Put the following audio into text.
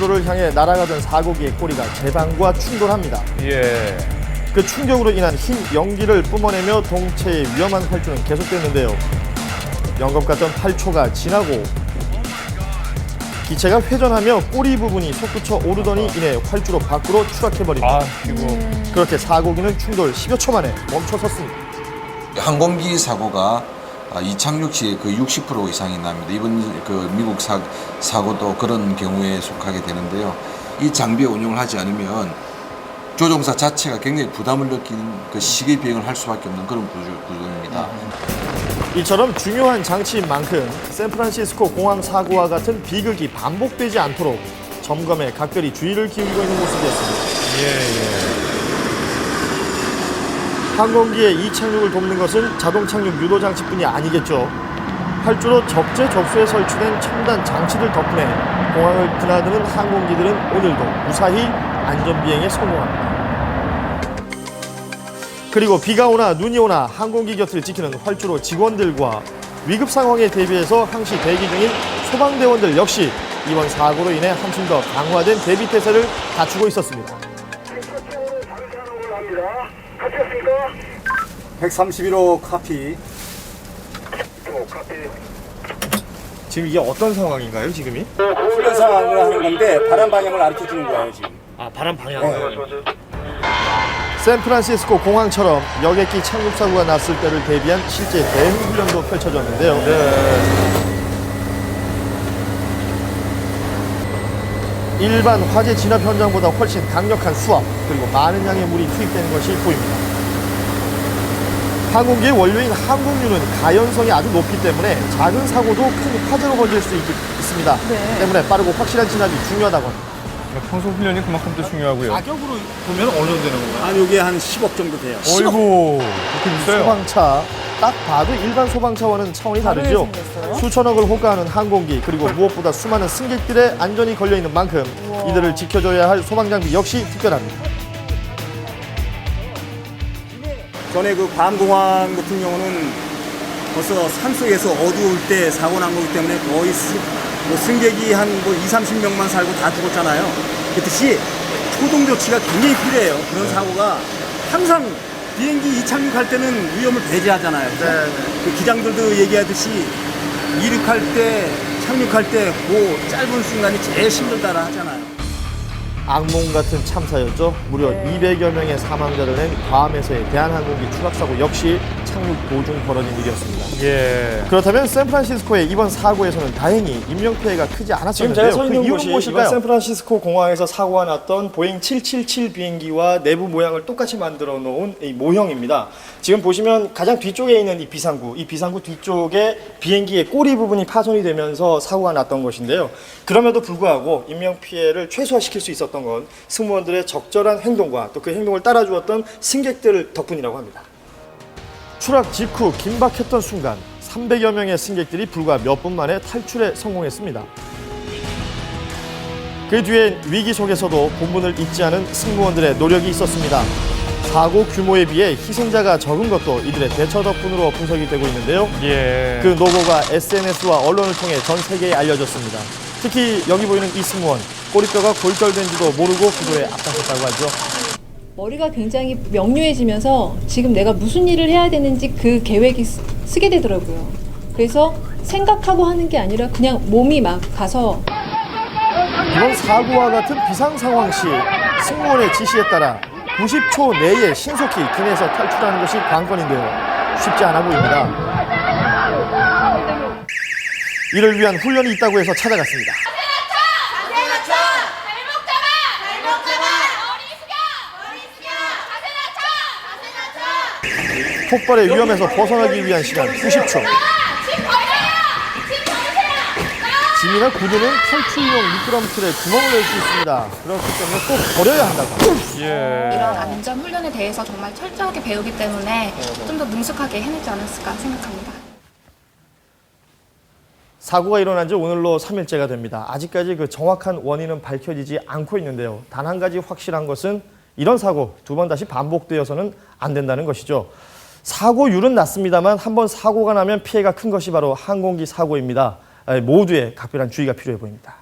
도로를 향해 날아가던 4고기의 꼬리가 제방과 충돌합니다. 예. 그 충격으로 인한 흰 연기를 뿜어내며 동체의 위험한 활주는 계속됐는데요. 영겁 같던 8초가 지나고 기체가 회전하며 꼬리 부분이 솟구쳐 오르더니 이내 활주로 밖으로 추락해버립니다. 그렇게 4고기는 충돌 10여 초 만에 멈춰섰습니다. 항공기 사고가 이착륙 시 그 60% 이상이 납니다. 이번 그 미국 사고도 그런 경우에 속하게 되는데요. 이 장비의 운용을 하지 않으면 조종사 자체가 굉장히 부담을 느끼는 그 시계 비행을 할 수밖에 없는 그런 구조입니다. 이처럼 중요한 장치인 만큼 샌프란시스코 공항 사고와 같은 비극이 반복되지 않도록 점검에 각별히 주의를 기울이고 있는 모습이었습니다. 항공기의 이착륙을 돕는 것은 자동 착륙 유도 장치뿐이 아니겠죠. 활주로 적재적소에 설치된 첨단 장치들 덕분에 공항을 드나드는 항공기들은 오늘도 무사히 안전비행에 성공합니다. 그리고 비가 오나 눈이 오나 항공기 곁을 지키는 활주로 직원들과 위급 상황에 대비해서 항시 대기 중인 소방대원들 역시 이번 사고로 인해 한층 더 강화된 대비 태세를 갖추고 있었습니다. 131호 카피. 지금 이게 어떤 상황인가요, 지금이? 훈련 상황을 하는 건데 바람 방향을 가르쳐 주는 거예요, 지금. 아, 바람 방향을. 샌프란시스코 공항처럼 여객기 착륙 사고가 났을 때를 대비한 실제 대응 훈련도 펼쳐졌는데요. 일반 화재 진압 현장보다 훨씬 강력한 수압, 그리고 많은 양의 물이 투입되는 것이 보입니다. 항공기의 원료인 항공유는 가연성이 아주 높기 때문에 작은 사고도 큰 화재로 번질 수 있습니다. 때문에 빠르고 확실한 진압이 중요하다고 합니다. 평소 훈련이 그만큼 또 중요하고요. 가격으로 보면 어느 정도 되는 건가요? 한 요게 한 10억 정도 돼요. 어이구, 그렇게 비싸요? 소방차, 딱 봐도 일반 소방차와는 차원이 다르죠. 수천억을 호가하는 항공기, 그리고 무엇보다 수많은 승객들의 안전이 걸려있는 만큼 이들을 지켜줘야 할 소방장비 역시 특별합니다. 전에 그 괌공항 같은 경우는 벌써 산속에서 어두울 때 사고 난 거기 때문에 거의 승객이 한 20-30명만 살고 다 죽었잖아요. 그렇듯이 초동 조치가 굉장히 필요해요. 그런 사고가 항상 비행기 이착륙할 때는 위험을 배제하잖아요. 그 기장들도 얘기하듯이 이륙할 때, 착륙할 때 그 짧은 순간이 제일 힘들다라 하잖아요. 악몽 같은 참사였죠. 무려 200여 명의 사망자를 낸 괌에서의 대한항공기 추락사고 역시 착륙 도중 벌어진 일이었습니다. 그렇다면 샌프란시스코의 이번 사고에서는 다행히 인명피해가 크지 않았었는데요. 지금 제가 서 있는 그 곳이 이유는 이번 샌프란시스코 공항에서 사고가 났던 보잉 777 비행기와 내부 모양을 똑같이 만들어 놓은 이 모형입니다. 지금 보시면 가장 뒤쪽에 있는 이 비상구 뒤쪽에 비행기의 꼬리 부분이 파손이 되면서 사고가 났던 것인데요. 그럼에도 불구하고 인명피해를 최소화시킬 수 있었던 건 승무원들의 적절한 행동과 또 그 행동을 따라주었던 승객들 덕분이라고 합니다. 추락 직후 긴박했던 순간 300여 명의 승객들이 불과 몇 분 만에 탈출에 성공했습니다. 그 뒤엔 위기 속에서도 본분을 잊지 않은 승무원들의 노력이 있었습니다. 사고 규모에 비해 희생자가 적은 것도 이들의 대처 덕분으로 분석이 되고 있는데요. 그 노고가 SNS와 언론을 통해 전 세계에 알려졌습니다. 특히 여기 보이는 이 승무원, 꼬리뼈가 골절된지도 모르고 구조에 앞장섰다고 하죠. 머리가 굉장히 명료해지면서 지금 내가 무슨 일을 해야 되는지 그 계획이 쓰게 되더라고요. 그래서 생각하고 하는 게 아니라 그냥 몸이 막 가서. 이번 사고와 같은 비상 상황 시 승무원의 지시에 따라 90초 내에 신속히 기내에서 탈출하는 것이 관건인데요. 쉽지 않아 보입니다. 이를 위한 훈련이 있다고 해서 찾아갔습니다. 폭발의 위험에서 벗어나기 위한 시간 90초. 짐이나 구두는 탈출용 미끄럼틀에 구멍을 낼 수 있습니다. 그렇기 때문에 꼭 버려야 한다고. 이런 안전 훈련에 대해서 정말 철저하게 배우기 때문에 좀 더 능숙하게 해내지 않았을까 생각합니다. 사고가 일어난 지 오늘로 3일째가 됩니다. 아직까지 그 정확한 원인은 밝혀지지 않고 있는데요. 단 한 가지 확실한 것은 이런 사고 두 번 다시 반복되어서는 안 된다는 것이죠. 사고율은 낮습니다만 한번 사고가 나면 피해가 큰 것이 바로 항공기 사고입니다. 모두의 각별한 주의가 필요해 보입니다.